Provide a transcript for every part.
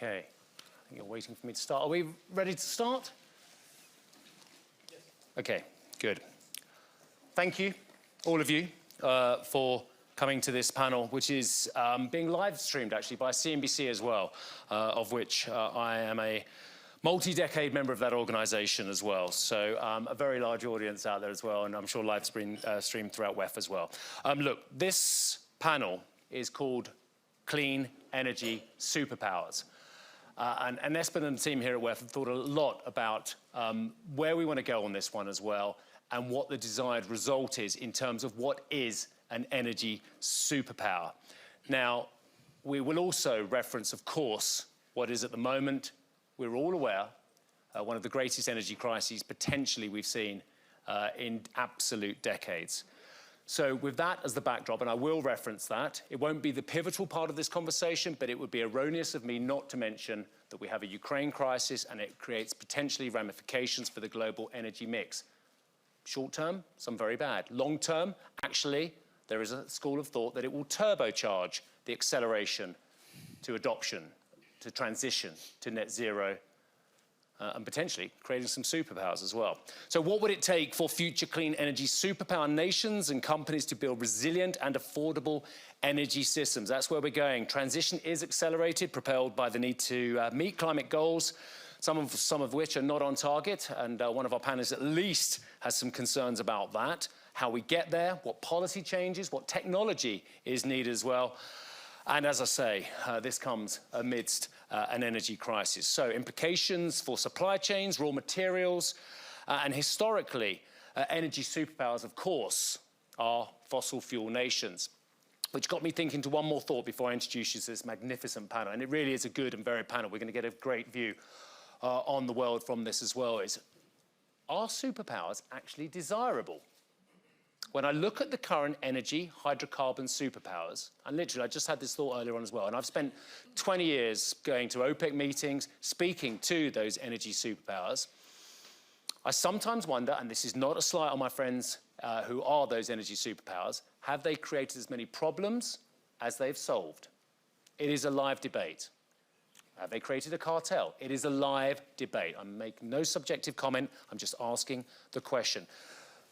Okay, I think you're waiting for me to start. Are we ready to start? Yes. Okay, good. Thank you, all of you, for coming to this panel, which is being live streamed actually by CNBC as well, of which I am a multi-decade member of that organization as well. So a very large audience out there as well, and I'm sure live streamed throughout WEF as well. Look, this panel is called Clean Energy Superpowers. And Espen and the team here at WEF have thought a lot about where we want to go on this one as well, and what the desired result is in terms of what is an energy superpower. Now, we will also reference, of course, what is at the moment, we're all aware, one of the greatest energy crises potentially we've seen in absolute decades. So with that as the backdrop, and I will reference that, it won't be the pivotal part of this conversation, but it would be erroneous of me not to mention that we have a Ukraine crisis and it creates potentially ramifications for the global energy mix. Short term, some very bad. Long term, actually, there is a school of thought that it will turbocharge the acceleration to adoption, to transition to net zero, and potentially creating some superpowers as well. So what would it take for future clean energy superpower nations and companies to build resilient and affordable energy systems? That's where we're going. Transition is accelerated, propelled by the need to meet climate goals, some of which are not on target, and one of our panelists at least has some concerns about that, how we get there, what policy changes, what technology is needed as well. And as I say, this comes amidst an energy crisis. So implications for supply chains, raw materials, and historically, energy superpowers, of course, are fossil fuel nations. Which got me thinking to one more thought before I introduce you to this magnificent panel. And it really is a good and varied panel. We're going to get a great view on the world from this as well. Are superpowers actually desirable? When I look at the current energy, hydrocarbon superpowers, and literally I just had this thought earlier on as well, and I've spent 20 years going to OPEC meetings, speaking to those energy superpowers, I sometimes wonder, and this is not a slight on my friends who are those energy superpowers, have they created as many problems as they've solved? It is a live debate. Have they created a cartel? It is a live debate. I'm making no subjective comment, I'm just asking the question.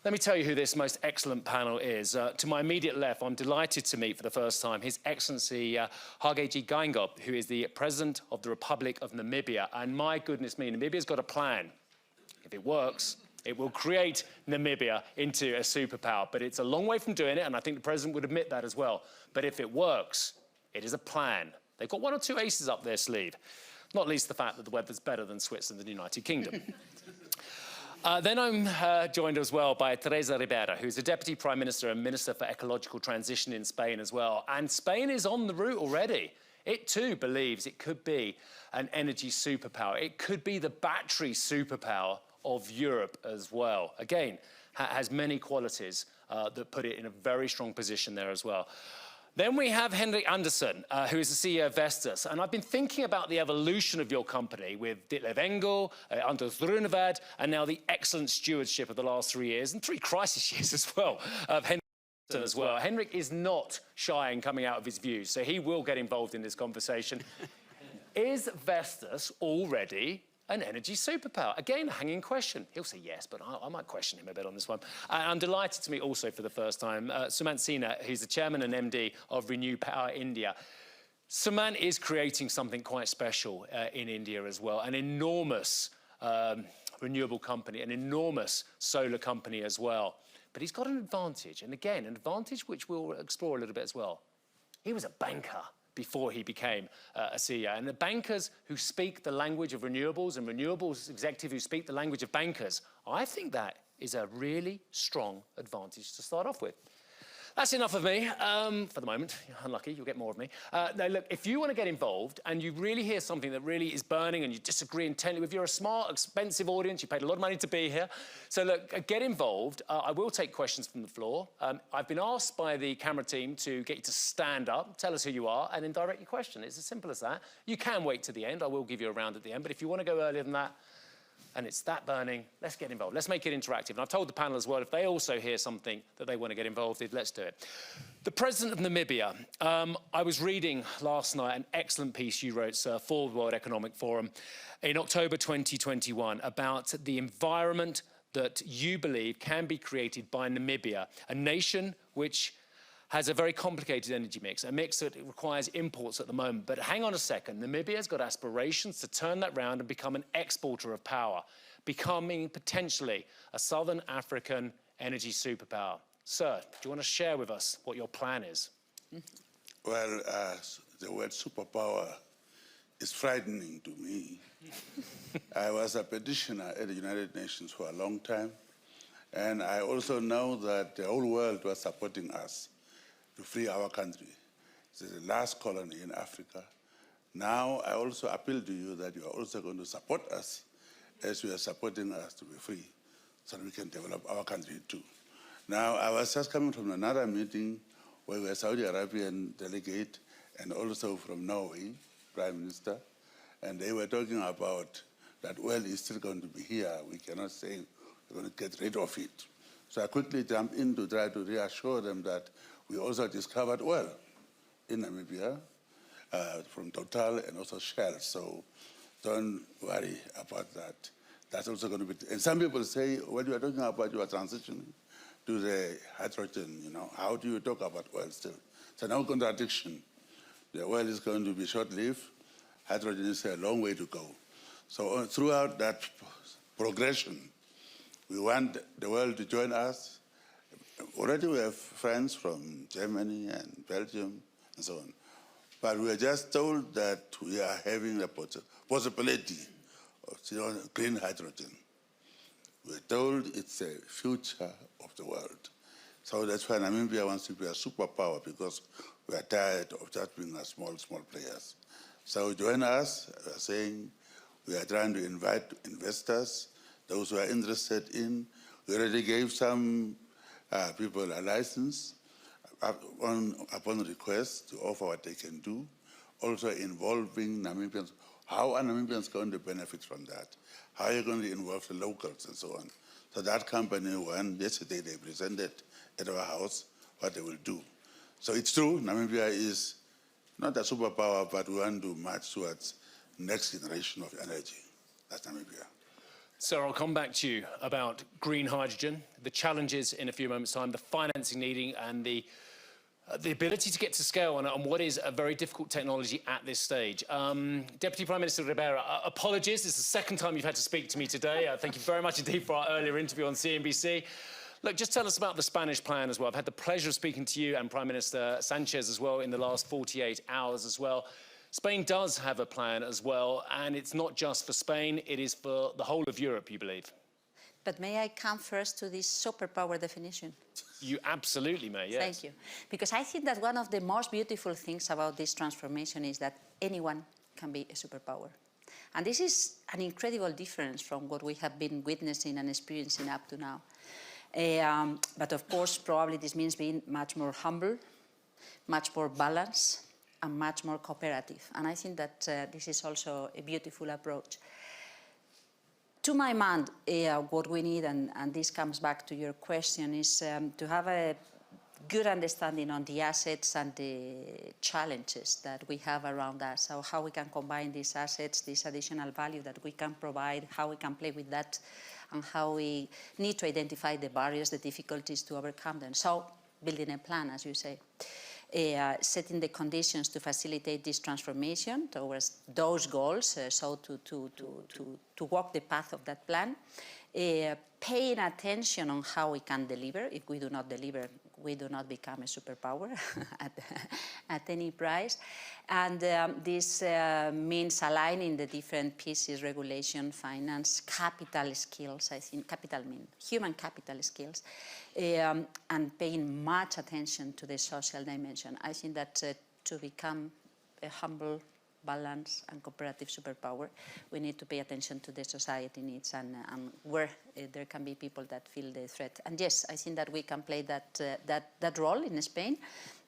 Let me tell you who this most excellent panel is. To my immediate left, I'm delighted to meet for the first time His Excellency Hage Geingob, who is the President of the Republic of Namibia. And my goodness me, Namibia's got a plan. If it works, it will create Namibia into a superpower. But it's a long way from doing it, and I think the President would admit that as well. But if it works, it is a plan. They've got one or two aces up their sleeve, not least the fact that the weather's better than Switzerland and the United Kingdom. Then I'm joined as well by Teresa Ribera, who's the Deputy Prime Minister and Minister for Ecological Transition in Spain as well. And Spain is on the route already. It too believes it could be an energy superpower. It could be the battery superpower of Europe as well. Again, has many qualities that put it in a very strong position there as well. Then we have Henrik Andersen, who is the CEO of Vestas. And I've been thinking about the evolution of your company with Ditlev Engel, Anders Runevad, and now the excellent stewardship of the last 3 years, and 3 crisis years as well, of Henrik Andersen as well. Henrik is not shy in coming out of his views, so he will get involved in this conversation. Is Vestas already an energy superpower? Again, a hanging question. He'll say yes, but I might question him a bit on this one. I'm delighted to meet also for the first time Sumant Sinha, who's the chairman and MD of Renew Power India. Sumant is creating something quite special in India as well, an enormous renewable company, an enormous solar company as well. But he's got an advantage, and again, an advantage which we'll explore a little bit as well. He was a banker before he became a CEO. And the bankers who speak the language of renewables and renewables executives who speak the language of bankers, I think that is a really strong advantage to start off with. That's enough of me for the moment. You're unlucky, you'll get more of me. Now, look, if you want to get involved and you really hear something that really is burning and you disagree intently with, you're a smart, expensive audience, you paid a lot of money to be here. So look, get involved. I will take questions from the floor. I've been asked by the camera team to get you to stand up, tell us who you are, and then direct your question. It's as simple as that. You can wait to the end. I will give you a round at the end, but if you want to go earlier than that, and it's that burning, let's get involved. Let's make it interactive. And I've told the panel as well, if they also hear something that they want to get involved with, let's do it. The president of Namibia, I was reading last night an excellent piece you wrote, sir, for the World Economic Forum in October 2021 about the environment that you believe can be created by Namibia, a nation which has a very complicated energy mix, a mix that requires imports at the moment. But hang on a second, Namibia's got aspirations to turn that round and become an exporter of power, becoming potentially a Southern African energy superpower. Sir, do you want to share with us what your plan is? Well, the word superpower is frightening to me. I was a petitioner at the United Nations for a long time, and I also know that the whole world was supporting us to free our country. It's the last colony in Africa. Now, I also appeal to you that you are also going to support us as you are supporting us to be free, so that we can develop our country too. Now, I was just coming from another meeting where we were Saudi Arabian delegate and also from Norway, Prime Minister, and they were talking about that oil is still going to be here. We cannot say we're going to get rid of it. So I quickly jumped in to try to reassure them that we also discovered oil in Namibia from Total and also Shell. So don't worry about that. That's also going to be, and some people say, when you are talking about you are transitioning to the hydrogen, you know, how do you talk about oil still? It's no contradiction. The oil is going to be short-lived. Hydrogen is a long way to go. So throughout that progression, we want the world to join us. Already we have friends from Germany and Belgium and so on. But we are just told that we are having the possibility of green hydrogen. We're told it's the future of the world. So that's why Namibia wants to be a superpower, because we are tired of just being a small players. So join us. We are saying we are trying to invite investors, those who are interested in. We already gave some people a license upon request to offer what they can do, also involving Namibians. How are Namibians going to benefit from that? How are you going to involve the locals and so on? So that company yesterday they presented at our house what they will do. So it's true, Namibia is not a superpower, but we want to march towards next generation of energy. That's Namibia. Sir, I'll come back to you about green hydrogen, the challenges in a few moments' time, the financing needing, and the ability to get to scale on what is a very difficult technology at this stage. Deputy Prime Minister Ribeiro, apologies. This is the second time you've had to speak to me today. Thank you very much indeed for our earlier interview on CNBC. Look, just tell us about the Spanish plan as well. I've had the pleasure of speaking to you and Prime Minister Sanchez as well in the last 48 hours as well. Spain does have a plan as well, and it's not just for Spain, it is for the whole of Europe, you believe. But may I come first to this superpower definition? You absolutely may, yes. Thank you. Because I think that one of the most beautiful things about this transformation is that anyone can be a superpower. And this is an incredible difference from what we have been witnessing and experiencing up to now. But of course, probably this means being much more humble, much more balanced, and much more cooperative. And I think that this is also a beautiful approach. To my mind, what we need, and this comes back to your question, is to have a good understanding on the assets and the challenges that we have around us. So how we can combine these assets, this additional value that we can provide, how we can play with that, and how we need to identify the barriers, the difficulties to overcome them. So building a plan, as you say. Setting the conditions to facilitate this transformation towards those goals, so to walk the path of that plan, paying attention on how we can deliver. If we do not deliver, we do not become a superpower at any price. And this means aligning the different pieces, regulation, finance, capital skills, I think capital means human capital skills, and paying much attention to the social dimension. I think that to become a humble, balanced and cooperative superpower, we need to pay attention to the society needs and where there can be people that feel the threat. And yes, I think that we can play that role in Spain,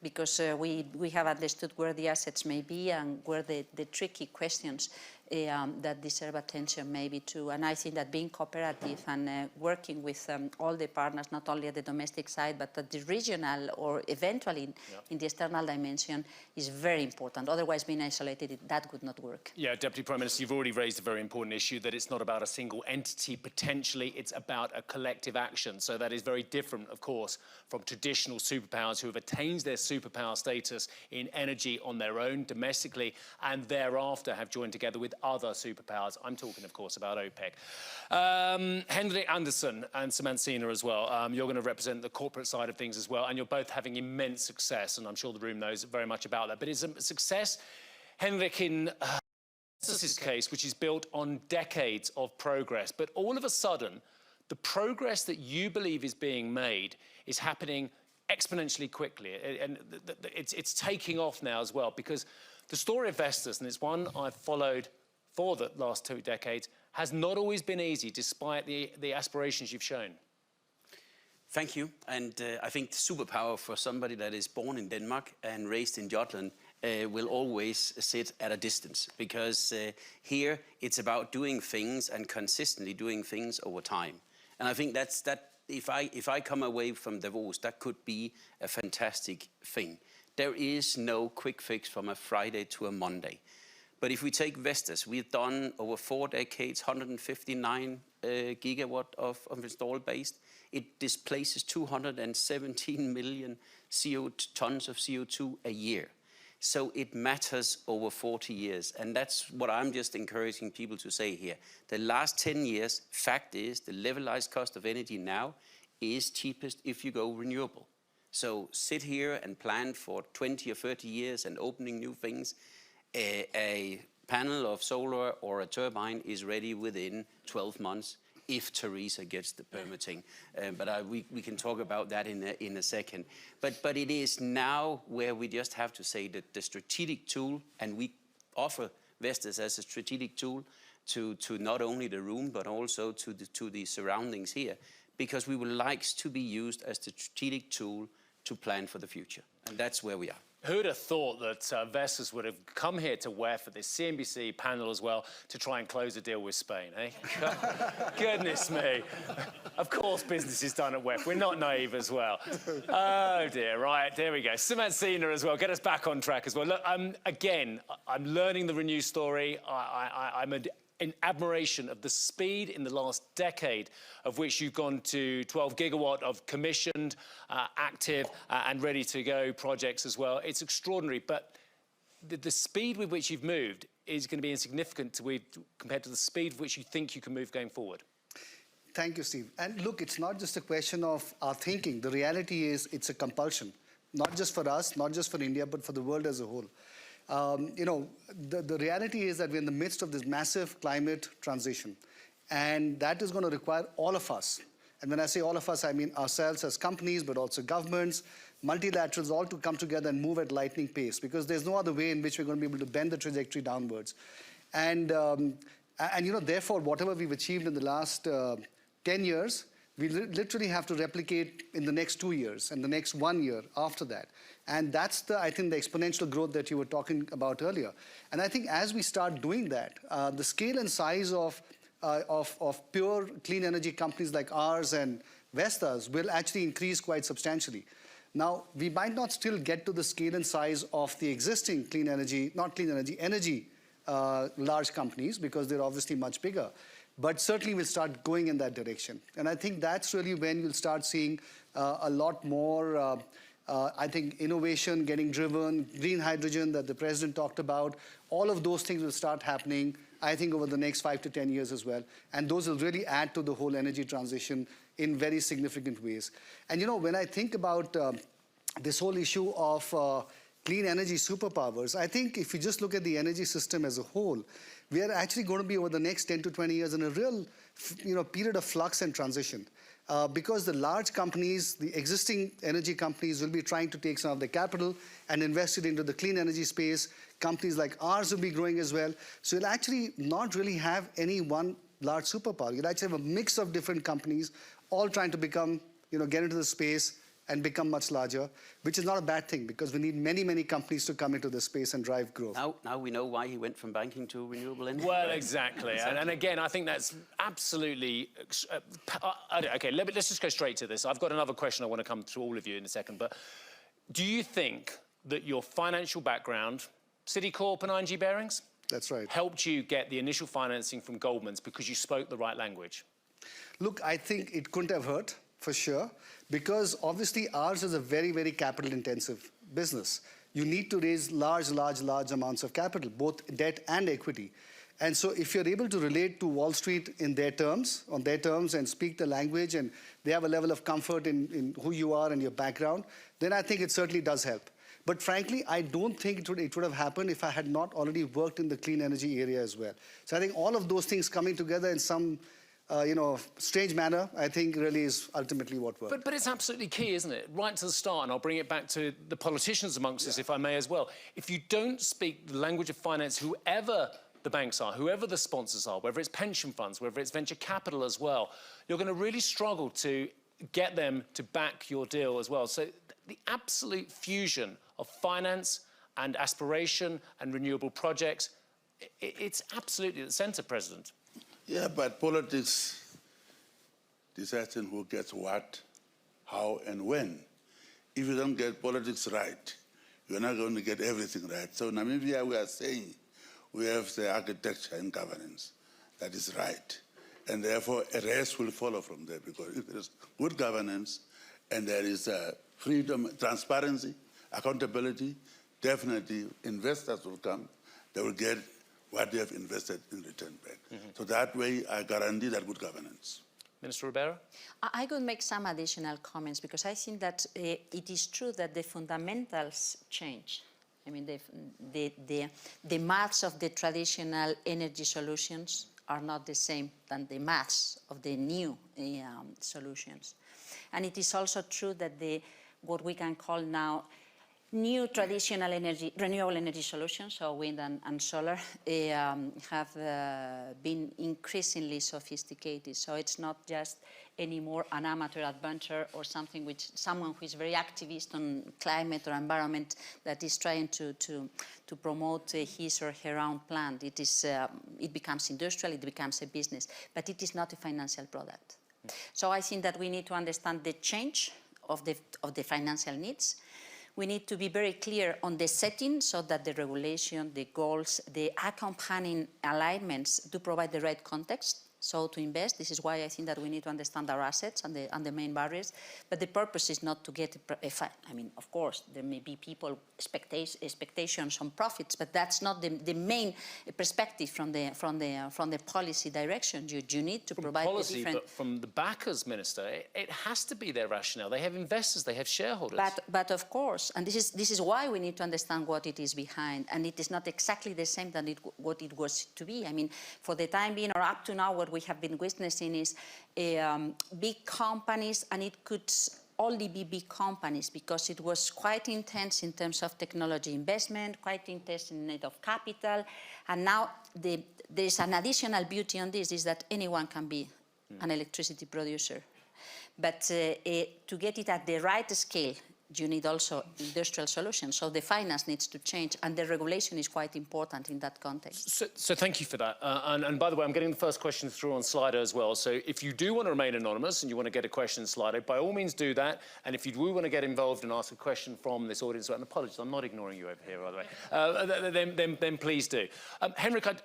because we have understood where the assets may be and where the tricky questions that deserve attention maybe too. And I think that being cooperative and working with all the partners, not only at the domestic side, but at the regional or eventually in the external dimension is very important. Otherwise, being isolated, that would not work. Yeah, Deputy Prime Minister, you've already raised a very important issue that it's not about a single entity potentially, it's about a collective action. So that is very different, of course, from traditional superpowers who have attained their superpower status in energy on their own domestically and thereafter have joined together with other superpowers. I'm talking, of course, about OPEC. Henrik Andersen and Samantha as well. You're going to represent the corporate side of things as well, and you're both having immense success, and I'm sure the room knows very much about that. But it's a success, Henrik, in this case, which is built on decades of progress. But all of a sudden, the progress that you believe is being made is happening exponentially quickly, and it's taking off now as well, because the story of Vestas, and it's one I've followed for the last 2 decades, has not always been easy, despite the aspirations you've shown. Thank you. And I think the superpower for somebody that is born in Denmark and raised in Jutland will always sit at a distance, because here it's about doing things and consistently doing things over time. And I think that if I come away from Davos, that could be a fantastic thing. There is no quick fix from a Friday to a Monday. But if we take Vestas, we've done over 4 decades, 159 gigawatt of installed base. It displaces 217 million tons of CO2 a year. So it matters over 40 years. And that's what I'm just encouraging people to say here. The last 10 years, fact is, the levelized cost of energy now is cheapest if you go renewable. So sit here and plan for 20 or 30 years and opening new things. A panel of solar or a turbine is ready within 12 months if Teresa gets the permitting. But we can talk about that in a second. But it is now where we just have to say that the strategic tool, and we offer Vestas as a strategic tool to not only the room, but also to the surroundings here, because we would like to be used as the strategic tool to plan for the future. And that's where we are. Who'd have thought that Vestas would have come here to WEF for this CNBC panel as well to try and close a deal with Spain, eh? Goodness me. Of course business is done at WEF. We're not naive as well. Oh dear, right, there we go. Samantha as well, get us back on track as well. Look, again, I'm learning the Renew story. I'm in admiration of the speed in the last decade of which you've gone to 12 gigawatt of commissioned, active and ready to go projects as well. It's extraordinary, but the speed with which you've moved is going to be insignificant compared to the speed with which you think you can move going forward. Thank you, Steve. And look, it's not just a question of our thinking. The reality is it's a compulsion, not just for us, not just for India, but for the world as a whole. You know, the reality is that we're in the midst of this massive climate transition, and that is going to require all of us. And when I say all of us, I mean ourselves as companies, but also governments, multilaterals, all to come together and move at lightning pace, because there's no other way in which we're going to be able to bend the trajectory downwards. And you know, therefore, whatever we've achieved in the last 10 years, we literally have to replicate in the next 2 years and the next 1 year after that. And that's I think, the exponential growth that you were talking about earlier. And I think as we start doing that, the scale and size of pure clean energy companies like ours and Vestas will actually increase quite substantially. Now, we might not still get to the scale and size of the existing clean energy, not clean energy, energy large companies, because they're obviously much bigger. But certainly we'll start going in that direction. And I think that's really when you'll start seeing a lot more, I think, innovation getting driven, green hydrogen that the president talked about. All of those things will start happening, I think, over the next 5 to 10 years as well. And those will really add to the whole energy transition in very significant ways. And, you know, when I think about this whole issue of clean energy superpowers, I think if you just look at the energy system as a whole, we are actually going to be over the next 10 to 20 years in a real, you know, period of flux and transition. Because the large companies, the existing energy companies, will be trying to take some of the capital and invest it into the clean energy space. Companies like ours will be growing as well. So you'll actually not really have any one large superpower. You'll actually have a mix of different companies all trying to become, you know, get into the space and become much larger, which is not a bad thing because we need many, many companies to come into this space and drive growth. Now we know why he went from banking to renewable energy. Well, exactly. And again, I think that's absolutely... okay, let's just go straight to this. I've got another question I want to come to all of you in a second, but do you think that your financial background, Citicorp and ING Bearings, That's right. helped you get the initial financing from Goldman's because you spoke the right language? Look, I think it couldn't have hurt, for sure, because obviously ours is a very, very capital-intensive business. You need to raise large amounts of capital, both debt and equity. And so if you're able to relate to Wall Street in their terms, on their terms, and speak the language, and they have a level of comfort in who you are and your background, then I think it certainly does help. But frankly, I don't think it would have happened if I had not already worked in the clean energy area as well. So I think all of those things coming together in some strange manner, I think really is ultimately what worked. But it's absolutely key, isn't it? Right to the start, and I'll bring it back to the politicians amongst us, if I may as well. If you don't speak the language of finance, whoever the banks are, whoever the sponsors are, whether it's pension funds, whether it's venture capital as well, you're going to really struggle to get them to back your deal as well. So the absolute fusion of finance and aspiration and renewable projects, it's absolutely at the centre, President. Yeah, but politics decides who gets what, how, and when. If you don't get politics right, you're not going to get everything right. So Namibia, we are saying we have the architecture and governance that is right. And therefore, a rest will follow from there, because if there is good governance and there is freedom, transparency, accountability, definitely investors will come. They will get what they have invested in return back. So that way, I guarantee that good governance. Minister Ribeiro? I could make some additional comments because I think that it is true that the fundamentals change. I mean, the maths of the traditional energy solutions are not the same than the maths of the new solutions. And it is also true that what we can call now new traditional energy, renewable energy solutions, so wind and solar, have been increasingly sophisticated. So it's not just anymore an amateur adventure or something which someone who is very activist on climate or environment that is trying to promote his or her own plant. It becomes industrial, it becomes a business, but it is not a financial product. So I think that we need to understand the change of the financial needs. We need to be very clear on the setting so that the regulation, the goals, the accompanying alignments do provide the right context. So to invest, this is why I think that we need to understand our assets and the main barriers. But the purpose is not to get I mean, of course, there may be people expectations on profits, but that's not the main perspective from the policy direction. You need to provide policy, the different. But from the backers, Minister, it has to be their rationale. They have investors, they have shareholders. But of course, and this is why we need to understand what it is behind, and it is not exactly the same than what it was to be. I mean, for the time being, or up to now, what we have been witnessing is big companies, and it could only be big companies because it was quite intense in terms of technology investment, quite intense in need of capital, and now there's an additional beauty on this is that anyone can be an electricity producer. But to get it at the right scale, you need also industrial solutions. So the finance needs to change, and the regulation is quite important in that context. So thank you for that. And by the way, I'm getting the first question through on Slido as well. So if you do want to remain anonymous and you want to get a question in Slido, by all means do that. And if you do want to get involved and ask a question from this audience, and apologies, I'm not ignoring you over here, by the way, then please do. Henrik, in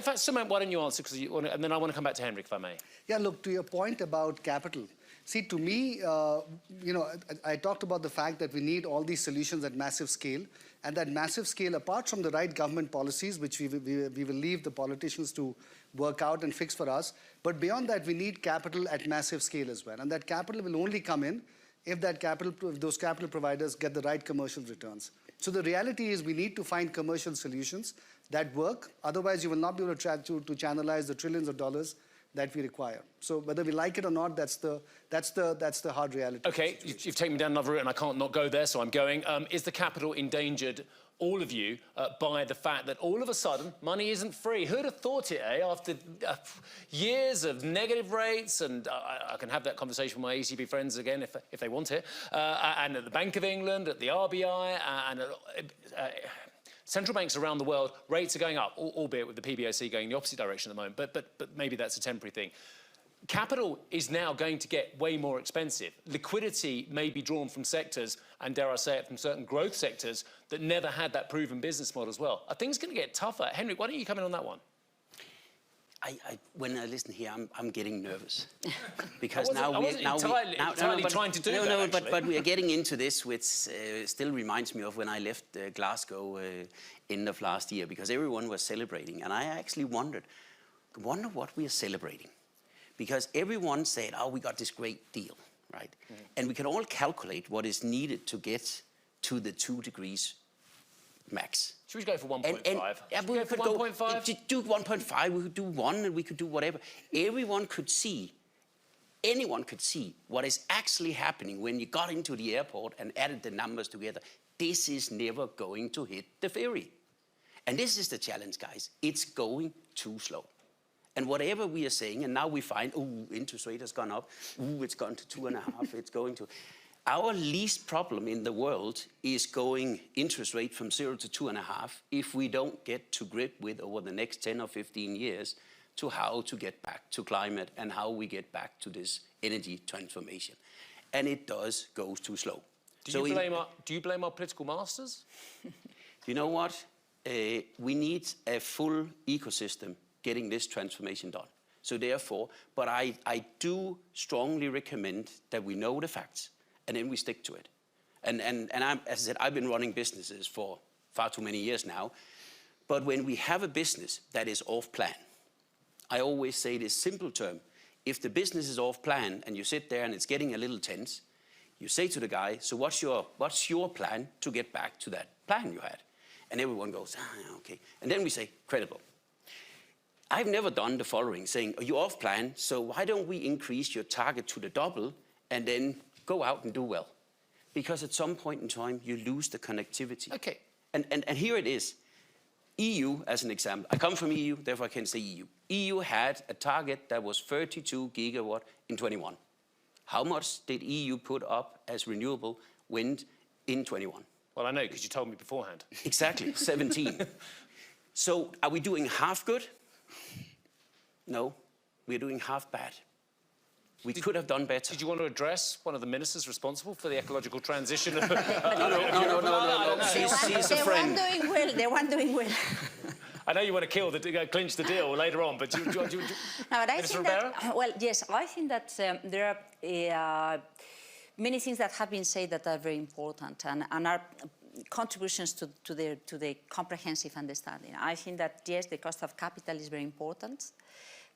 fact, Suman, why don't you answer, and then I want to come back to Henrik, if I may. Yeah, look, to your point about capital, see, to me, I talked about the fact that we need all these solutions at massive scale, and that massive scale, apart from the right government policies, which we will leave the politicians to work out and fix for us, but beyond that, we need capital at massive scale as well, and that capital will only come in if those capital providers get the right commercial returns. So the reality is we need to find commercial solutions that work, otherwise you will not be able to channelize the trillions of dollars that we require. So whether we like it or not, that's the hard reality. Okay, you've taken me down another route and I can't not go there, so I'm going. Is the capital endangered, all of you, by the fact that all of a sudden money isn't free? Who'd have thought it, eh? After years of negative rates, and I can have that conversation with my ECB friends again if they want it, and at the Bank of England, at the RBI, and central banks around the world, rates are going up, albeit with the PBOC going in the opposite direction at the moment, but maybe that's a temporary thing. Capital is now going to get way more expensive. Liquidity may be drawn from sectors, and dare I say it, from certain growth sectors that never had that proven business model as well. Are things going to get tougher? Henry, why don't you come in on that one? When I listen here, I'm getting nervous because I wasn't entirely trying to do that. But we are getting into this, which still reminds me of when I left Glasgow end of last year, because everyone was celebrating, and I actually wonder what we are celebrating, because everyone said, "Oh, we got this great deal, right?" And we can all calculate what is needed to get to the 2 degrees max. Should we go for 1.5? Yeah, we could go 1.5? Do 1.5, we could do 1, and we could do whatever. Anyone could see what is actually happening when you got into the airport and added the numbers together. This is never going to hit the ferry. And this is the challenge, guys. It's going too slow. And whatever we are saying, and now we find, oh, interest rate has gone up, ooh, it's gone to 2.5, it's going to... Our least problem in the world is going interest rate from 0 to 2.5 if we don't get to grip with over the next 10 or 15 years to how to get back to climate and how we get back to this energy transformation. And it does go too slow. Do you blame our political masters? You know what? We need a full ecosystem getting this transformation done. So therefore, but I do strongly recommend that we know the facts, and then we stick to it. And as I said, I've been running businesses for far too many years now. But when we have a business that is off plan, I always say this simple term: if the business is off plan and you sit there and it's getting a little tense, you say to the guy, so what's your plan to get back to that plan you had? And everyone goes, okay. And then we say, credible. I've never done the following, saying, are you off plan? So why don't we increase your target to the double and then go out and do well? Because at some point in time, you lose the connectivity. Okay. And here it is. EU, as an example. I come from EU, therefore I can say EU. EU had a target that was 32 gigawatt in 21. How much did EU put up as renewable wind in 21? Well, I know, because you told me beforehand. Exactly, 17. So are we doing half good? No, we're doing half bad. We could have done better. Did you want to address one of the ministers responsible for the ecological transition? No. She's a friend. The one doing well. I know you want to clinch the deal later on, but do you No, but I think that, well, yes, I think that there are many things that have been said that are very important and are contributions to the comprehensive understanding. I think that, yes, the cost of capital is very important.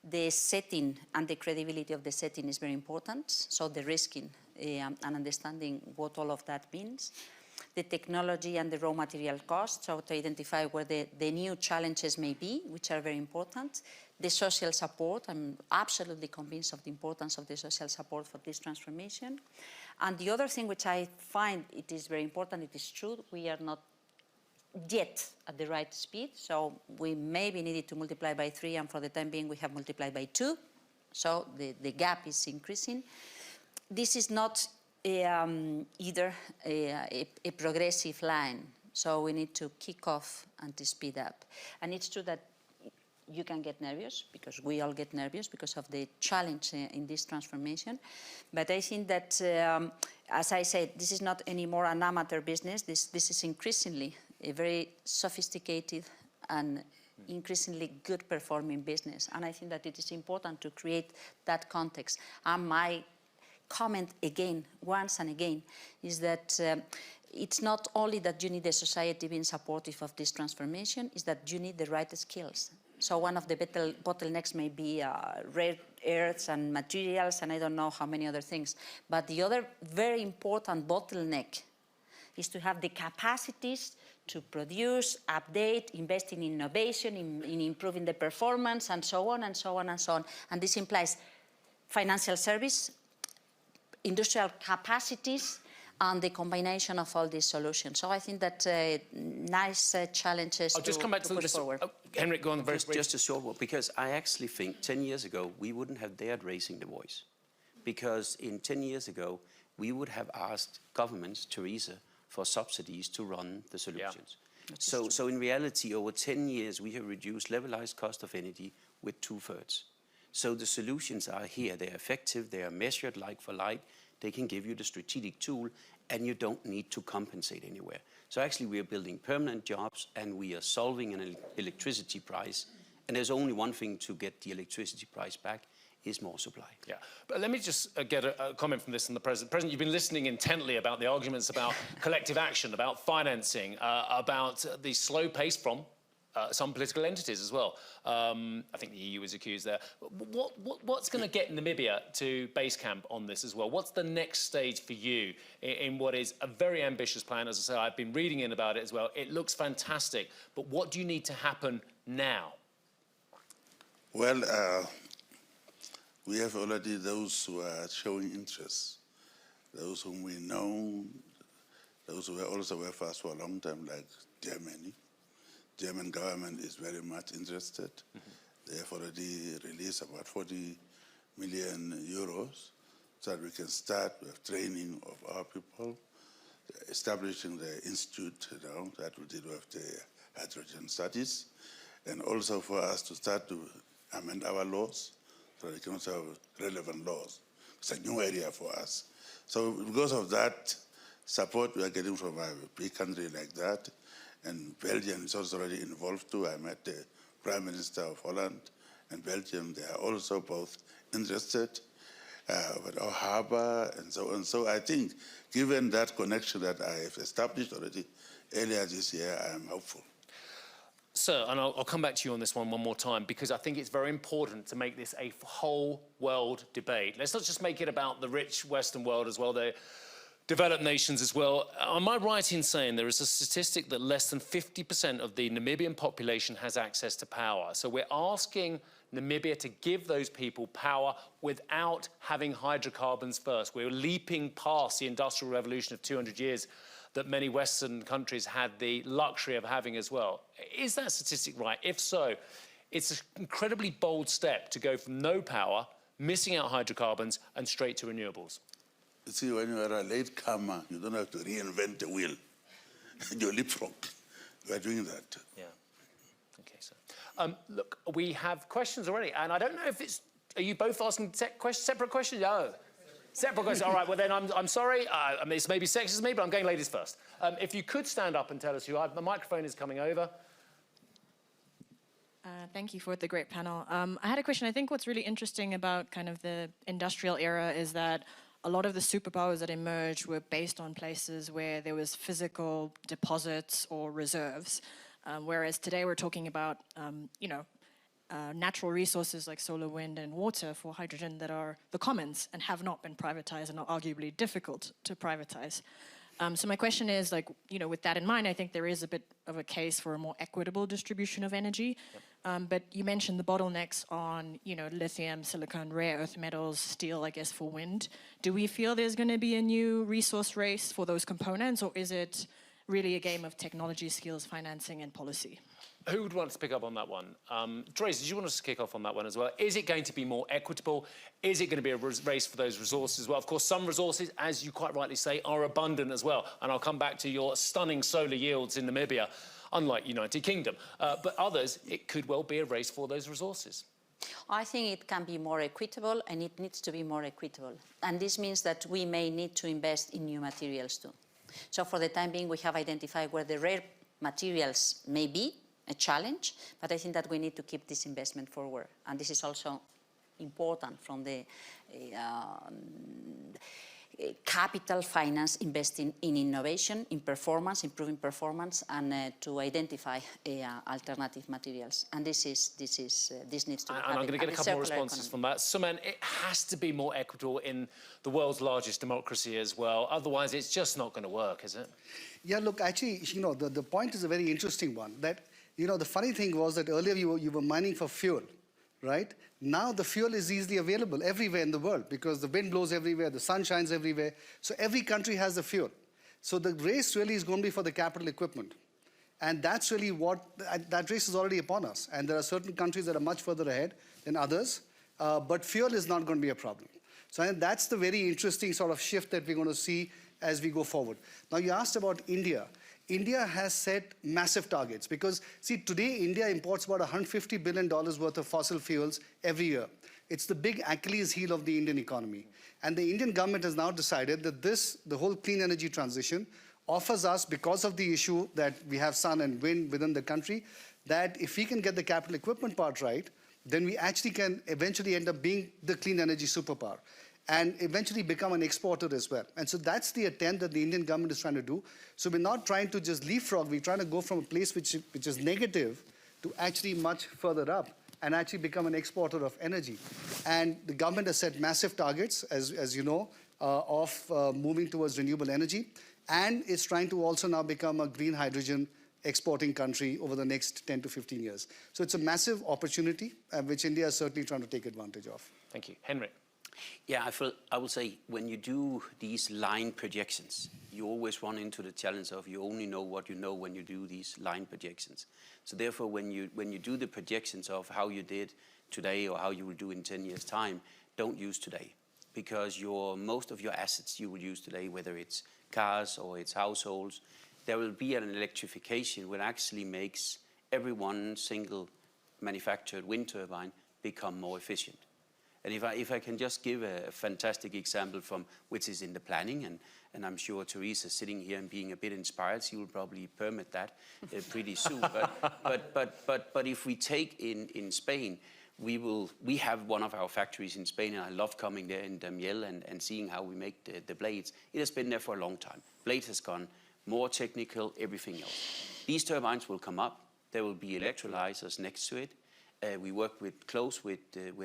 The setting and the credibility of the setting is very important. So the risking and understanding what all of that means. The technology and the raw material costs, so to identify where the new challenges may be, which are very important. The social support, I'm absolutely convinced of the importance of the social support for this transformation. And the other thing which I find it is very important, it is true, we are not yet at the right speed, so we maybe needed to multiply by 3, and for the time being we have multiplied by 2, so the gap is increasing. This is not either a progressive line, so we need to kick off and to speed up. And it's true that you can get nervous, because we all get nervous because of the challenge in this transformation. But I think that, as I said, this is not anymore an amateur business. This is increasingly a very sophisticated and increasingly good performing business. And I think that it is important to create that context. And my comment again, once and again, is that it's not only that you need a society being supportive of this transformation, is that you need the right skills. So one of the bottlenecks may be rare earths and materials, and I don't know how many other things. But the other very important bottleneck is to have the capacities to produce, update, invest in innovation, in improving the performance, and so on, and so on, and so on. And this implies financial service, industrial capacities, and the combination of all these solutions. So I think that nice challenges I'll just come back to push this. forward. Henrik, go on very briefly. Just a short one, because I actually think 10 years ago, we wouldn't have dared raising the voice. Because in 10 years ago, we would have asked governments, Theresa, for subsidies to run the solutions. Yeah. So in reality, over 10 years, we have reduced levelized cost of energy with 2/3. So the solutions are here. They're effective. They are measured like for like. They can give you the strategic tool, and you don't need to compensate anywhere. So actually, we are building permanent jobs, and we are solving an electricity price. And there's only one thing to get the electricity price back, is more supply. Yeah, but let me just get a comment from this from the President. President, you've been listening intently about the arguments about collective action, about financing, about the slow pace from some political entities as well. I think the EU was accused there. What's going to get Namibia to base camp on this as well? What's the next stage for you in what is a very ambitious plan? As I say, I've been reading in about it as well. It looks fantastic, but what do you need to happen now? Well, we have already those who are showing interest, those whom we know, those who also were for us for a long time, like Germany. German government is very much interested. They have already released about 40 million euros so that we can start with training of our people, establishing the institute that will deal with the hydrogen studies, and also for us to start to amend our laws so we can also have relevant laws. It's a new area for us. So because of that support we are getting from a big country like that, and Belgium is also already involved too. I met the Prime Minister of Holland and Belgium. They are also both interested with our harbor and so on. So I think, given that connection that I have established already earlier this year, I am hopeful. Sir, and I'll come back to you on this one more time, because I think it's very important to make this a whole world debate. Let's not just make it about the rich Western world as well, the developed nations as well. Am I right in saying there is a statistic that less than 50% of the Namibian population has access to power? So we're asking Namibia to give those people power without having hydrocarbons first. We're leaping past the Industrial Revolution of 200 years that many Western countries had the luxury of having as well. Is that statistic right? If so, it's an incredibly bold step to go from no power, missing out hydrocarbons, and straight to renewables. You see, when you are a latecomer, you don't have to reinvent the wheel. You leapfrog. We are doing that. Yeah. Okay, sir. Look, we have questions already, and I don't know if it's... Are you both asking separate questions? No. Separate questions. All right, well then I'm sorry. I mean, it's maybe sexist of me, but I'm going ladies first. If you could stand up and tell us who you are. The microphone is coming over. Thank you for the great panel. I had a question. I think what's really interesting about kind of the industrial era is that a lot of the superpowers that emerged were based on places where there was physical deposits or reserves, whereas today we're talking about, natural resources like solar, wind, and water for hydrogen that are the commons and have not been privatized and are arguably difficult to privatize. So my question is, with that in mind, I think there is a bit of a case for a more equitable distribution of energy. Yep. But you mentioned the bottlenecks on, lithium, silicon, rare earth metals, steel, I guess, for wind. Do we feel there's going to be a new resource race for those components, or is it really a game of technology, skills, financing, and policy? Who would want to pick up on that one? Theresa, did you want us to kick off on that one as well? Is it going to be more equitable? Is it going to be a race for those resources as well? Of course, some resources, as you quite rightly say, are abundant as well. And I'll come back to your stunning solar yields in Namibia, unlike United Kingdom. But others, it could well be a race for those resources. I think it can be more equitable, and it needs to be more equitable. And this means that we may need to invest in new materials too. So for the time being, we have identified where the rare materials may be a challenge, but I think that we need to keep this investment forward. And this is also important from the capital, finance, investing in innovation, in performance, improving performance, and to identify alternative materials. And this needs to be. And I'm going to get a couple more responses from that. Suman, it has to be more equitable in the world's largest democracy as well. Otherwise, it's just not going to work, is it? Yeah, look, actually, the point is a very interesting one. That, the funny thing was that earlier you were mining for fuel, right? Now the fuel is easily available everywhere in the world because the wind blows everywhere, the sun shines everywhere. So every country has the fuel. So the race really is going to be for the capital equipment. And that's really that race is already upon us. And there are certain countries that are much further ahead than others. But fuel is not going to be a problem. So I think that's the very interesting sort of shift that we're going to see as we go forward. Now, you asked about India. India has set massive targets because, see, today India imports about $150 billion worth of fossil fuels every year. It's the big Achilles heel of the Indian economy. And the Indian government has now decided that the whole clean energy transition offers us, because of the issue that we have sun and wind within the country, that if we can get the capital equipment part right, then we actually can eventually end up being the clean energy superpower and eventually become an exporter as well. And so that's the attempt that the Indian government is trying to do. So we're not trying to just leapfrog, we're trying to go from a place which is negative to actually much further up and actually become an exporter of energy. And the government has set massive targets, as you know, of moving towards renewable energy. And it's trying to also now become a green hydrogen exporting country over the next 10 to 15 years. So it's a massive opportunity, which India is certainly trying to take advantage of. Thank you. Henrik. Yeah, I will say, when you do these line projections, you always run into the challenge of you only know what you know when you do these line projections. So therefore, when you do the projections of how you did today or how you will do in 10 years' time, don't use today. Because most of your assets you will use today, whether it's cars or it's households, there will be an electrification which actually makes every one single manufactured wind turbine become more efficient. And if I can just give a fantastic example from which is in the planning, and I'm sure Teresa sitting here and being a bit inspired, she will probably permit that pretty soon. But if we take in Spain, we have one of our factories in Spain, and I love coming there in Damiel and seeing how we make the blades. It has been there for a long time. Blade has gone more technical, everything else. These turbines will come up. There will be electrolyzers next to it. We work close with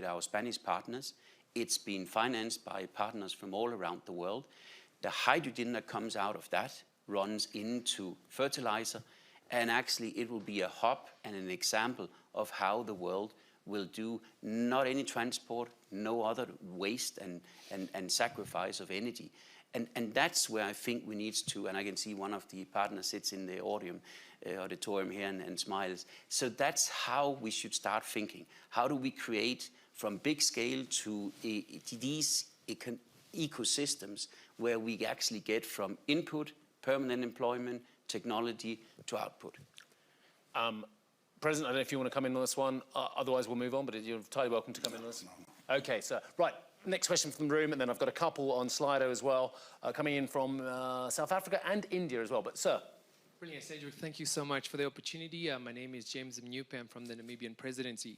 our Spanish partners. It's been financed by partners from all around the world. The hydrogen that comes out of that runs into fertilizer, and actually it will be a hub and an example of how the world will do not any transport, no other waste and sacrifice of energy. And that's where I think we need to, and I can see one of the partners sits in the auditorium here and smiles. So that's how we should start thinking. How do we create from big scale to these ecosystems where we actually get from input, permanent employment, technology to output? President, I don't know if you want to come in on this one. Otherwise, we'll move on, but you're entirely welcome to come in on this. Okay, sir. Right. Next question from the room, and then I've got a couple on Slido as well, coming in from South Africa and India as well. But, sir. Brilliant, Cedric. Thank you so much for the opportunity. My name is James Mnyupe. I'm from the Namibian presidency.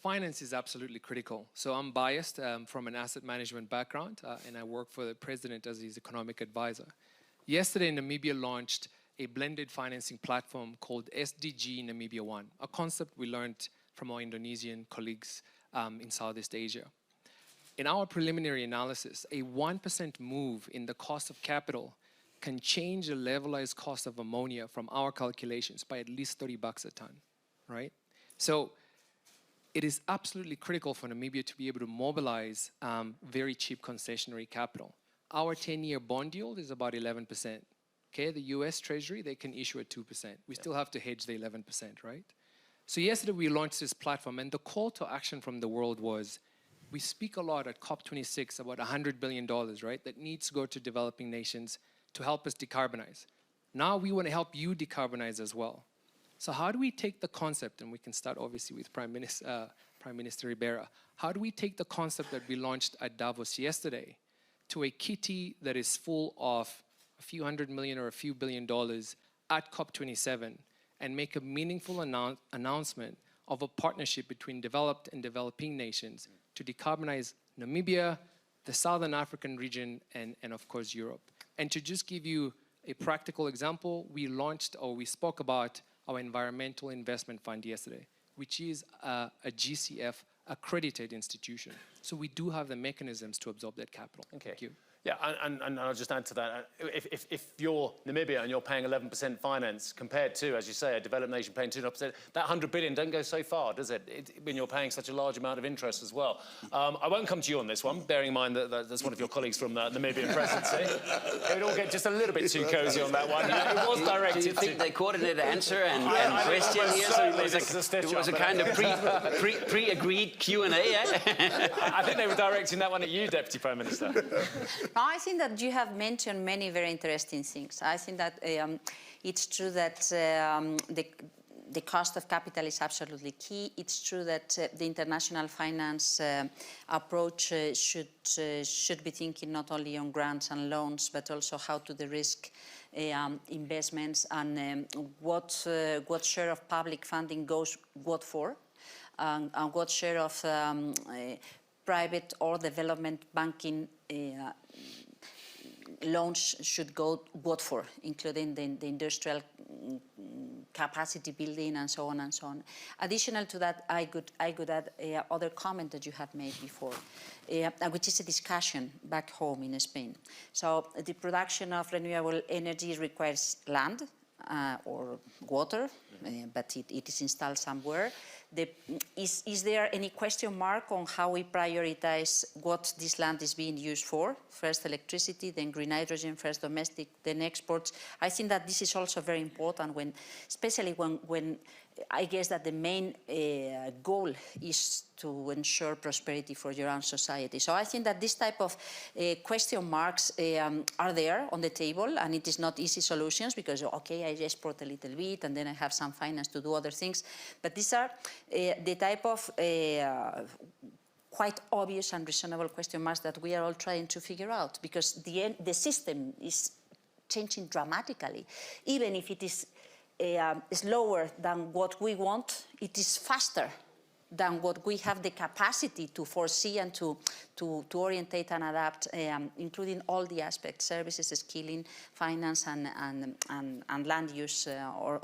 Finance is absolutely critical. So I'm biased from an asset management background, and I work for the president as his economic advisor. Yesterday, Namibia launched a blended financing platform called SDG Namibia One, a concept we learned from our Indonesian colleagues in Southeast Asia. In our preliminary analysis, a 1% move in the cost of capital can change the levelized cost of ammonia from our calculations by at least $30 a ton, right? So it is absolutely critical for Namibia to be able to mobilize very cheap concessionary capital. Our 10-year bond yield is about 11%. Okay, the US Treasury, they can issue at 2%. We still have to hedge the 11%, right? So yesterday we launched this platform, and the call to action from the world was, we speak a lot at COP26 about $100 billion, right, that needs to go to developing nations to help us decarbonize. Now we want to help you decarbonize as well. So how do we take the concept, and we can start obviously with Prime Minister Ribera, how do we take the concept that we launched at Davos yesterday to a kitty that is full of a few $100 million or a few $1 billion at COP27 and make a meaningful announcement of a partnership between developed and developing nations to decarbonize Namibia, the Southern African region, and of course Europe. And to just give you a practical example, we launched, or we spoke about our environmental investment fund yesterday, which is a GCF accredited institution. So we do have the mechanisms to absorb that capital. Okay. Thank you. Yeah, and I'll just add to that. If you're Namibia and you're paying 11% finance compared to, as you say, a developed nation paying 2.5%, that 100 billion doesn't go so far, does it? When you're paying such a large amount of interest as well. I won't come to you on this one, bearing in mind that that's one of your colleagues from the Namibian presidency. It would all get just a little bit too cozy on that one. It was directed Do you think they coordinated answer and question here? So it was a kind of pre-agreed Q&A, yeah? I think they were directing that one at you, Deputy Prime Minister. I think that you have mentioned many very interesting things. I think that it's true that the cost of capital is absolutely key. It's true that the international finance approach should be thinking not only on grants and loans, but also how to de-risk investments and what share of public funding goes what for, and what share of private or development banking loans should go what for, including the industrial capacity building and so on and so on. Additional to that, I could add other comment that you have made before, which is a discussion back home in Spain. So the production of renewable energy requires land or water, but it is installed somewhere. Is there any question mark on how we prioritize what this land is being used for? First electricity, then green hydrogen, first domestic, then exports. I think that this is also very important when, especially when I guess that the main goal is to ensure prosperity for your own society. So I think that this type of question marks are there on the table, and it is not easy solutions because, okay, I export a little bit and then I have some finance to do other things. But these are the type of quite obvious and reasonable question marks that we are all trying to figure out, because the system is changing dramatically. Even if it is slower than what we want, it is faster than what we have the capacity to foresee and to orientate and adapt, including all the aspects, services, skilling, finance, and land use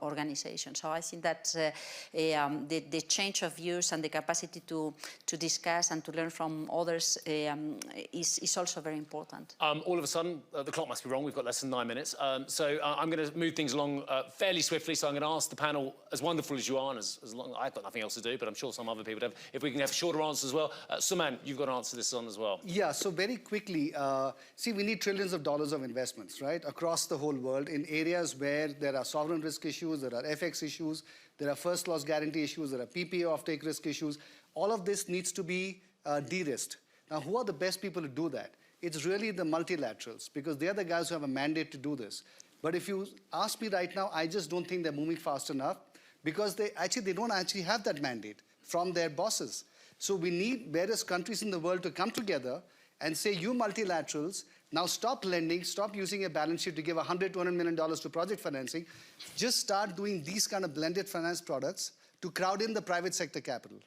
organization. So I think that the change of views and the capacity to discuss and to learn from others is also very important. All of a sudden, the clock must be wrong. We've got less than 9 minutes. So I'm going to move things along fairly swiftly. So I'm going to ask the panel, as wonderful as you are, and as long I've got nothing else to do, but I'm sure some other people have, if we can have shorter answers as well. Suman, you've got to answer this one as well. Yeah, so very quickly, see, we need trillions of dollars of investments, right, across the whole world in areas where there are sovereign risk issues, there are FX issues, there are first loss guarantee issues, there are PPA offtake risk issues. All of this needs to be de-risked. Now, who are the best people to do that? It's really the multilaterals, because they're the guys who have a mandate to do this. But if you ask me right now, I just don't think they're moving fast enough, because they don't actually have that mandate from their bosses. So we need various countries in the world to come together and say, you multilaterals, now stop lending, stop using a balance sheet to give $100, $200 million to project financing. Just start doing these kind of blended finance products to crowd in the private sector capital.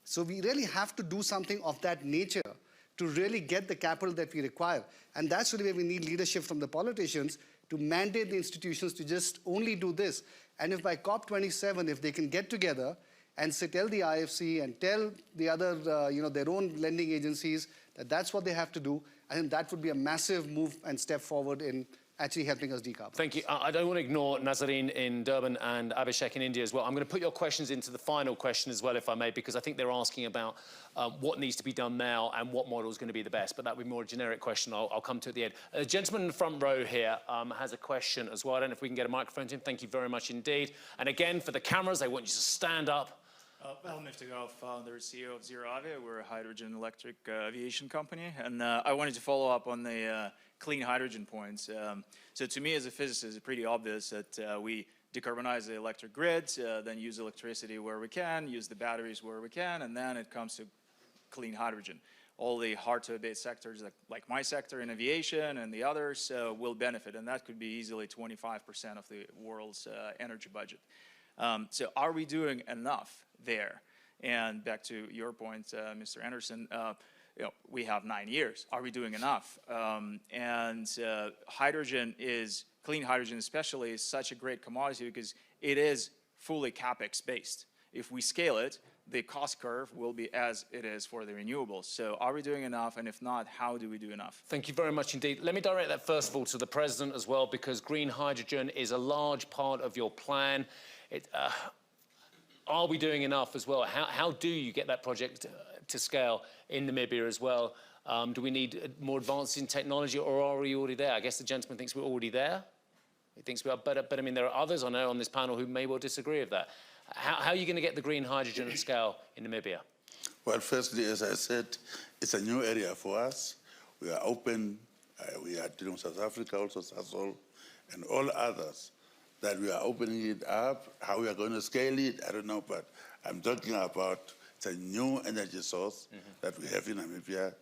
So we really have to do something of that nature to really get the capital that we require. And that's really where we need leadership from the politicians to mandate the institutions to just only do this. And if by COP27, if they can get together and tell the IFC and tell the other, their own lending agencies that that's what they have to do, I think that would be a massive move and step forward in actually helping us decarbonize. Thank you. I don't want to ignore Nazarene in Durban and Abhishek in India as well. I'm going to put your questions into the final question as well, if I may, because I think they're asking about what needs to be done now and what model is going to be the best. But that would be more a generic question. I'll come to at the end. A gentleman in the front row here has a question as well. I don't know if we can get a microphone to him. Thank you very much indeed. And again, for the cameras, they want you to stand up. Well, Niftigov, founder and CEO of Zero Avia. We're a hydrogen electric aviation company. And I wanted to follow up on the clean hydrogen points. So to me as a physicist, it's pretty obvious that we decarbonize the electric grid, then use electricity where we can, use the batteries where we can, and then it comes to clean hydrogen. All the hard-to-abate sectors, like my sector in aviation and the others, will benefit, and that could be easily 25% of the world's energy budget. So are we doing enough there? And back to your point, Mr. Anderson, we have 9 years. Are we doing enough? Clean hydrogen especially, is such a great commodity because it is fully capex based. If we scale it, the cost curve will be as it is for the renewables. So are we doing enough? And if not, how do we do enough? Thank you very much indeed. Let me direct that first of all to the President as well, because green hydrogen is a large part of your plan. Are we doing enough as well? How do you get that project to scale in Namibia as well? Do we need more advances in technology, or are we already there? I guess the gentleman thinks we're already there. He thinks we are, but I mean, there are others I know on this panel who may well disagree with that. How are you going to get the green hydrogen at scale in Namibia? Well, firstly, as I said, it's a new area for us. We are open. We are dealing with South Africa, also Sasol, and all others, that we are opening it up. How we are going to scale it, I don't know, but I'm talking about it's a new energy source that we have in Namibia.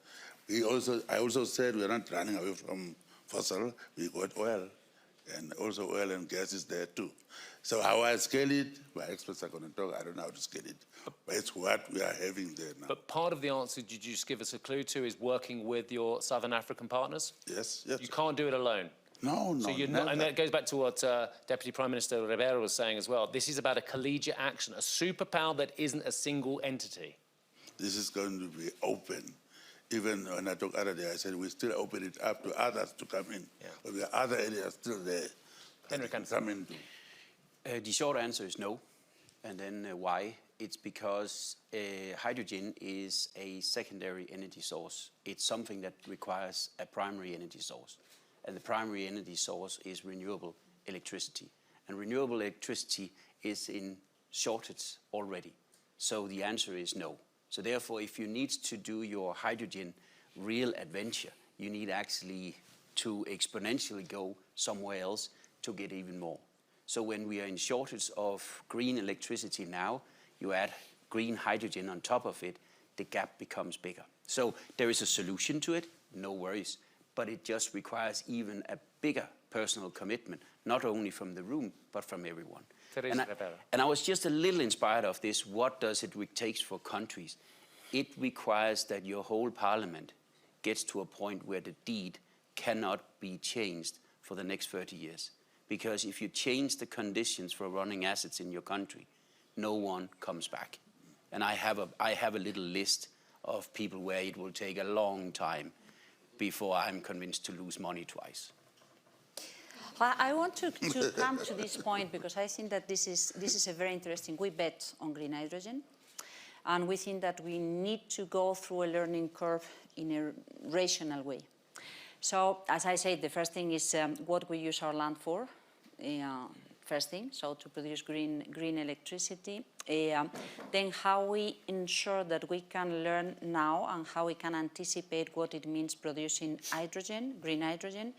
I also said we are not running away from fossil. We got oil, and also oil and gas is there too. So how I scale it, my experts are going to talk. I don't know how to scale it, but it's what we are having there now. But part of the answer, did you just give us a clue to, is working with your Southern African partners? Yes, yes. You can't do it alone. No, So you're not, and that goes back to what Deputy Prime Minister Ribeiro was saying as well. This is about a collegiate action, a superpower that isn't a single entity. This is going to be open. Even when I talked other day, I said we still open it up to others to come in. Yeah. But there are other areas still there. Henry can come into. The short answer is no. And then why? It's because hydrogen is a secondary energy source. It's something that requires a primary energy source. And the primary energy source is renewable electricity. And renewable electricity is in shortage already. So the answer is no. So therefore, if you need to do your hydrogen real adventure, you need actually to exponentially go somewhere else to get even more. So when we are in shortage of green electricity now, you add green hydrogen on top of it, the gap becomes bigger. So there is a solution to it, no worries, but it just requires even a bigger personal commitment, not only from the room, but from everyone. And I was just a little inspired of this. What does it take for countries? It requires that your whole parliament gets to a point where the deed cannot be changed for the next 30 years. Because if you change the conditions for running assets in your country, no one comes back. And I have a little list of people where it will take a long time before I'm convinced to lose money twice. I want to come to this point because I think that this is a very interesting. We bet on green hydrogen, and we think that we need to go through a learning curve in a rational way. So, as I said, the first thing is what we use our land for. First thing, so to produce green electricity. Then how we ensure that we can learn now and how we can anticipate what it means producing hydrogen, green hydrogen,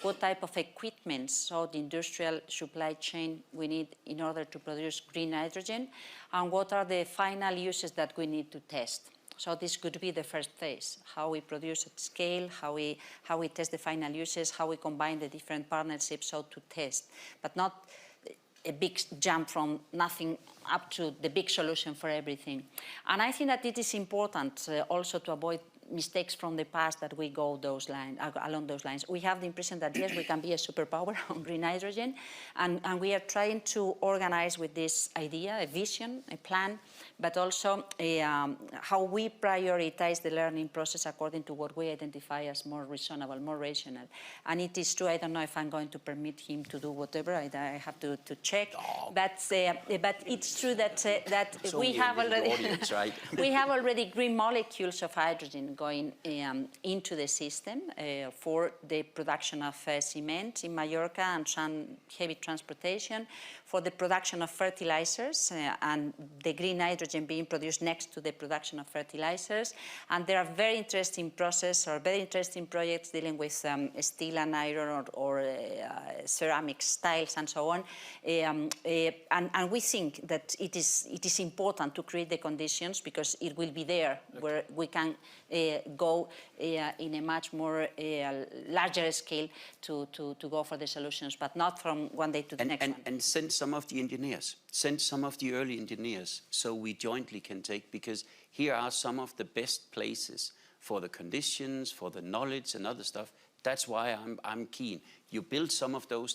what type of equipment, so the industrial supply chain we need in order to produce green hydrogen, and what are the final uses that we need to test. So this could be the first phase, how we produce at scale, how we test the final uses, how we combine the different partnerships, so to test, but not a big jump from nothing up to the big solution for everything. And I think that it is important also to avoid mistakes from the past that we go along those lines. We have the impression that yes, we can be a superpower on green hydrogen, and we are trying to organize with this idea, a vision, a plan, but also how we prioritize the learning process according to what we identify as more reasonable, more rational. And it is true, I don't know if I'm going to permit him to do whatever, I have to check, but it's true that we have already audience, right? we have already green molecules of hydrogen going into the system for the production of cement in Mallorca and some heavy transportation, for the production of fertilizers and the green hydrogen being produced next to the production of fertilizers. And there are very interesting processes or very interesting projects dealing with steel and iron or ceramic tiles and so on. And we think that it is important to create the conditions because it will be there where we can go in a much more larger scale to go for the solutions, but not from one day to the next one. And send some of the engineers, send some of the early engineers so we jointly can take, because here are some of the best places for the conditions, for the knowledge and other stuff. That's why I'm keen. You build some of those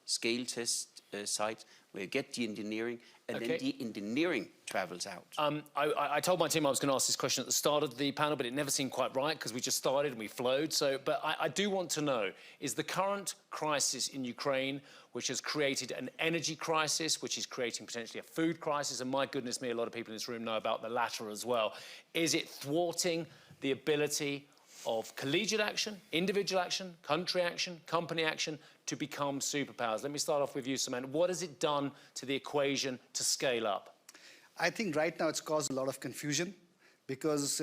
scale test sites where you get the engineering, and then the engineering travels out. I told my team I was going to ask this question at the start of the panel, but it never seemed quite right because we just started and we flowed. But I do want to know, is the current crisis in Ukraine, which has created an energy crisis, which is creating potentially a food crisis, and my goodness me, a lot of people in this room know about the latter as well, is it thwarting the ability of collegiate action, individual action, country action, company action to become superpowers? Let me start off with you, Samantha. What has it done to the equation to scale up? I think right now it's caused a lot of confusion because,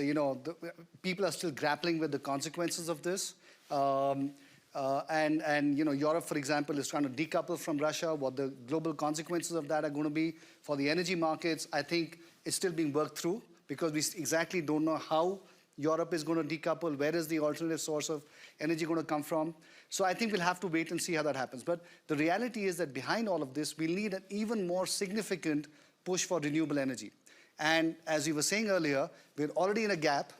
people are still grappling with the consequences of this. Europe, for example, is trying to decouple from Russia. What the global consequences of that are going to be for the energy markets, I think it's still being worked through because we exactly don't know how Europe is going to decouple, where is the alternative source of energy going to come from. So I think we'll have to wait and see how that happens. But the reality is that behind all of this, we'll need an even more significant push for renewable energy. And as you were saying earlier, we're already in a gap.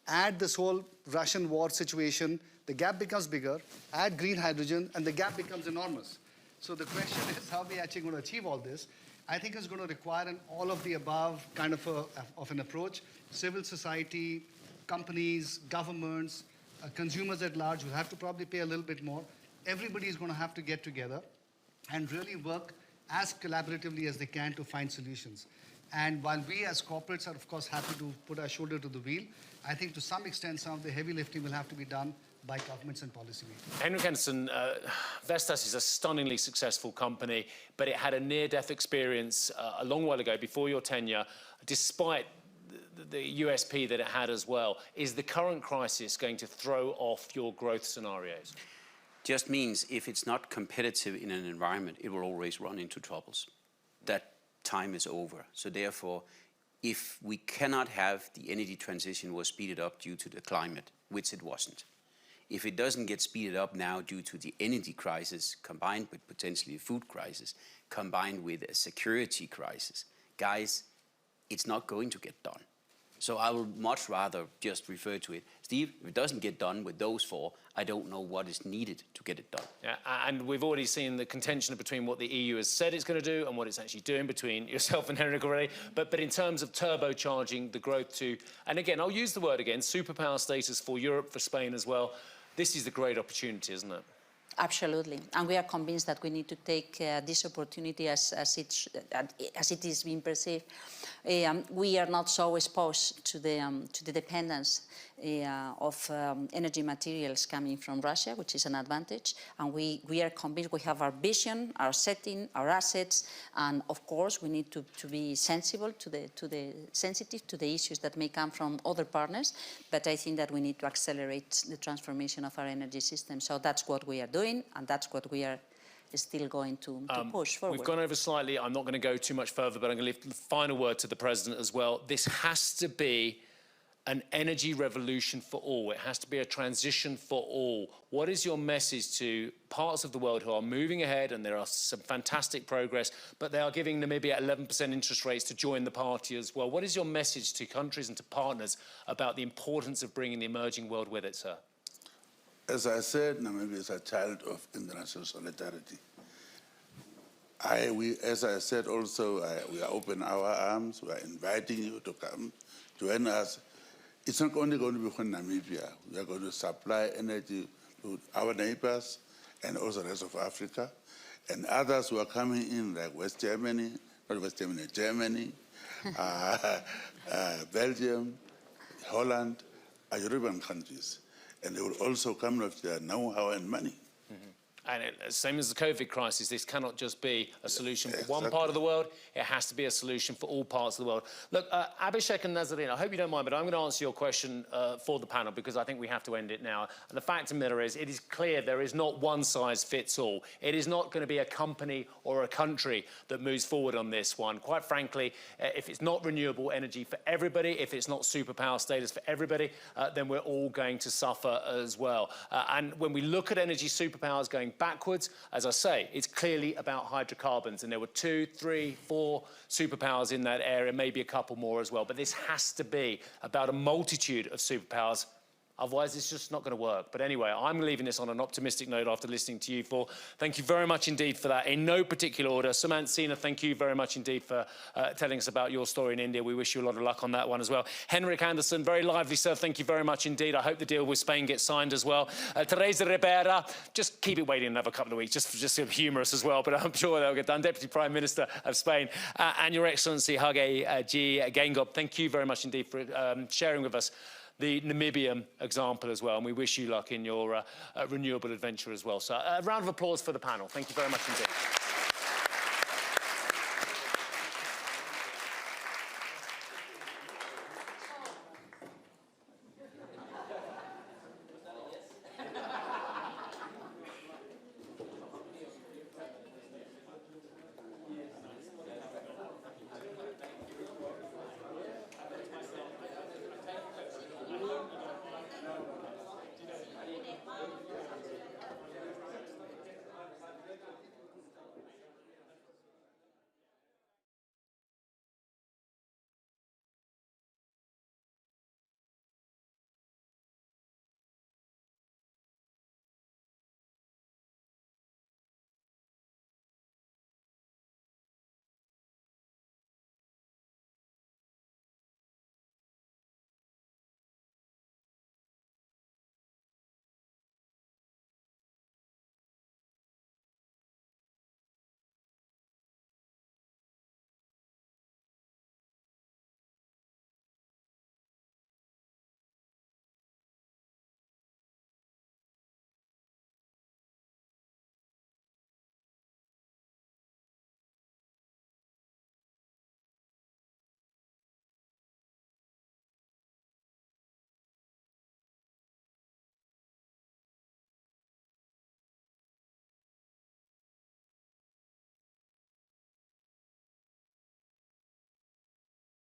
Add this whole Russian war situation, the gap becomes bigger. Add green hydrogen, and the gap becomes enormous. So the question is how we're actually going to achieve all this. I think it's going to require an all of the above kind of an approach. Civil society, companies, governments, consumers at large will have to probably pay a little bit more. Everybody is going to have to get together and really work as collaboratively as they can to find solutions. And while we as corporates are, of course, happy to put our shoulder to the wheel, I think to some extent some of the heavy lifting will have to be done by governments and policymakers. Henrik Andersen, Vestas is a stunningly successful company, but it had a near-death experience a long while ago, before your tenure, despite the USP that it had as well. Is the current crisis going to throw off your growth scenarios? Just means if it's not competitive in an environment, it will always run into troubles. That time is over. So therefore, if we cannot have the energy transition was speeded up due to the climate, which it wasn't, if it doesn't get speeded up now due to the energy crisis combined with potentially a food crisis, combined with a security crisis, guys, it's not going to get done. So I would much rather just refer to it. Steve, if it doesn't get done with those four, I don't know what is needed to get it done. Yeah, and we've already seen the contention between what the EU has said it's going to do and what it's actually doing between yourself and Henrik already. But in terms of turbocharging the growth to, and again, I'll use the word again, superpower status for Europe, for Spain as well. This is the great opportunity, isn't it? Absolutely, and we are convinced that we need to take this opportunity as it is being perceived. We are not so exposed to the dependence of energy materials coming from Russia, which is an advantage, and we are convinced. We have our vision, our setting, our assets, and of course we need to be sensitive to the issues that may come from other partners. But I think that we need to accelerate the transformation of our energy system. So that's what we are doing, and that's what we are still going to push forward. We've gone over slightly. I'm not going to go too much further, but I'm going to leave the final word to the President as well. This has to be an energy revolution for all. It has to be a transition for all. What is your message to parts of the world who are moving ahead, and there are some fantastic progress, but they are giving Namibia 11% interest rates to join the party as well? What is your message to countries and to partners about the importance of bringing the emerging world with it, sir? As I said, Namibia is a child of international solidarity. As I said also, we are open our arms. We are inviting you to come, join us. It's not only going to be for Namibia. We are going to supply energy to our neighbors and also the rest of Africa. And others who are coming in, like West Germany, not West Germany, Germany, Belgium, Holland, are European countries. And they will also come with their know-how and money. And same as the COVID crisis, this cannot just be a solution for one part of the world. It has to be a solution for all parts of the world. Look, Abhishek and Nazarene, I hope you don't mind, but I'm going to answer your question for the panel because I think we have to end it now. And the fact of the matter is, it is clear there is not one size fits all. It is not going to be a company or a country that moves forward on this one. Quite frankly, if it's not renewable energy for everybody, if it's not superpower status for everybody, then we're all going to suffer as well. And when we look at energy superpowers going backwards. As I say, it's clearly about hydrocarbons, and there were 2, 3, 4 superpowers in that area, maybe a couple more as well. But this has to be about a multitude of superpowers. Otherwise, it's just not going to work. But anyway, I'm leaving this on an optimistic note after listening to you four. Thank you very much indeed for that. In no particular order, Sumant Sina, thank you very much indeed for telling us about your story in India. We wish you a lot of luck on that one as well. Henrik Anderson, very lively, sir. Thank you very much indeed. I hope the deal with Spain gets signed as well. Teresa Ribera, just keep it waiting another couple of weeks, just sort of humorous as well, but I'm sure they'll get done. Deputy Prime Minister of Spain. And Your Excellency, Hage G. Gengob, thank you very much indeed for sharing with us the Namibian example as well, and we wish you luck in your renewable adventure as well. So a round of applause for the panel. Thank you very much indeed.